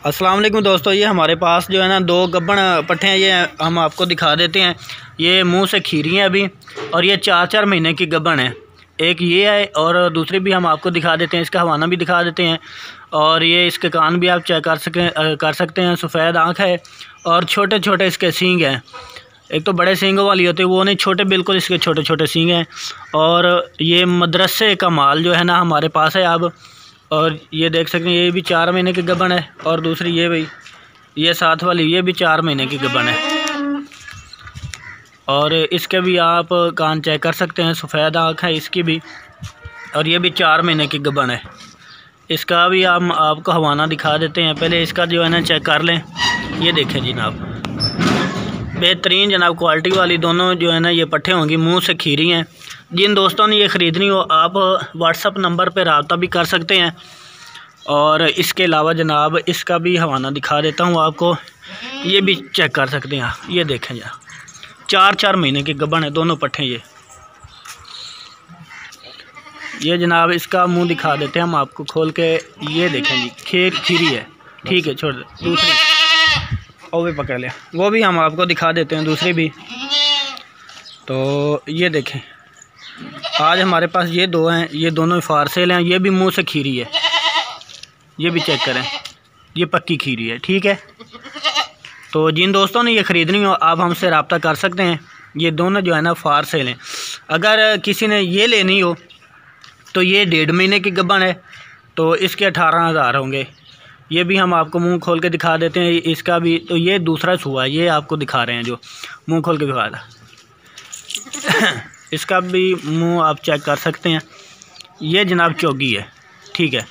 अस्सलाम वालेकुम दोस्तों, ये हमारे पास जो है ना दो गब्बन पट्ठे हैं। ये हम आपको दिखा देते हैं। ये मुंह से खीरी हैं अभी, और ये 4-4 महीने की गब्बन है। एक ये है और दूसरी भी हम आपको दिखा देते हैं। इसका हवाना भी दिखा देते हैं, और ये इसके कान भी आप चेक कर सकते हैं। सफ़ेद आँख है और छोटे छोटे इसके सींग हैं। एक तो बड़े सींगों वाली होती है, वो नहीं, छोटे बिल्कुल इसके छोटे छोटे सींग हैं। और ये मदरसे का माल जो है ना हमारे पास है अब। और ये देख सकते हैं, ये भी 4 महीने की गब्बन है। और दूसरी ये भाई, ये साथ वाली, ये भी 4 महीने की गब्बन है। और इसके भी आप कान चेक कर सकते हैं, सफ़ेद आँख है इसकी भी। और ये भी 4 महीने की गब्बन है। इसका भी हम आपको हवाना दिखा देते हैं। पहले इसका जो है ना चेक कर लें। ये देखें जनाब, बेहतरीन जनाब क्वालिटी वाली दोनों जो है ना ये पट्ठे होंगी, मुंह से खीरी हैं। जिन दोस्तों ने ये ख़रीदनी हो आप व्हाट्सअप नंबर पर रब्ता भी कर सकते हैं। और इसके अलावा जनाब इसका भी हवाना दिखा देता हूँ आपको। ये भी चेक कर सकते हैं। ये देखें यार, 4-4 महीने की गब्बन है दोनों पट्ठे। ये जनाब इसका मुंह दिखा देते हैं हम आपको खोल के। ये देखें जी, खीरी है। ठीक है, छोड़ दे। दूसरी और भी पकड़ लिया, वो भी हम आपको दिखा देते हैं, दूसरी भी। तो ये देखें, आज हमारे पास ये दो हैं, ये दोनों फार सेल हैं। ये भी मुंह से खीरी है, ये भी चेक करें, ये पक्की खीरी है। ठीक है, तो जिन दोस्तों ने ये ख़रीदनी हो आप हमसे रब्ता कर सकते हैं। ये दोनों जो है ना फार सेल हैं। अगर किसी ने ये लेनी हो तो ये 1.5 महीने की गब्बन है, तो इसके 18,000 होंगे। ये भी हम आपको मुंह खोल के दिखा देते हैं। इसका भी तो ये दूसरा छुआ है, ये आपको दिखा रहे हैं जो मुंह खोल के दिखा रहा। इसका भी मुंह आप चेक कर सकते हैं। ये जनाब चौगी है। ठीक है,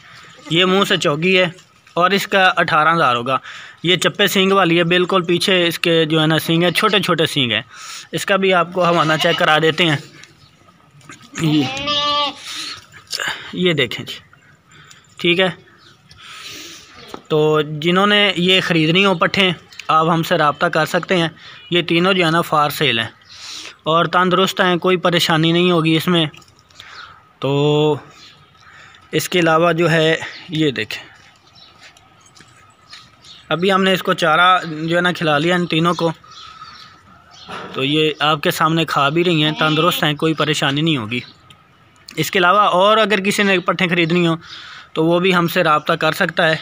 ये मुंह से चौगी है और इसका 18,000 होगा। ये चप्पे सींग वाली है, बिल्कुल पीछे इसके जो है ना सींग है, छोटे छोटे सींग हैं। इसका भी आपको हवाना चेक करा देते हैं। ये देखें जी। ठीक है, तो जिन्होंने ये ख़रीदनी हो पट्ठे आप हमसे रब्ता कर सकते हैं। ये तीनों जो है ना फार सेल हैं और तंदुरुस्त हैं, कोई परेशानी नहीं होगी इसमें। तो इसके अलावा जो है ये देखें, अभी हमने इसको चारा जो है ना खिला लिया इन तीनों को। तो ये आपके सामने खा भी रही हैं, तंदुरुस्त हैं, कोई परेशानी नहीं होगी। इसके अलावा और अगर किसी ने पट्ठे ख़रीदनी हो तो वो भी हमसे रब्ता कर सकता है।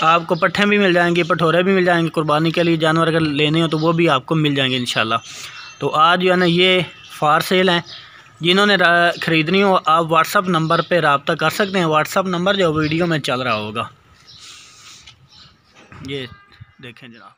आपको पट्ठे भी मिल जाएंगे, पठोरे भी मिल जाएंगे। कुर्बानी के लिए जानवर अगर लेने हो तो वो भी आपको मिल जाएंगे इंशाल्लाह। तो आज जो है ना ये फार सेल हैं। जिन्होंने ख़रीदनी हो आप व्हाट्सअप नंबर पे रब्ता कर सकते हैं। व्हाट्सअप नंबर जो वीडियो में चल रहा होगा, ये देखें जनाब।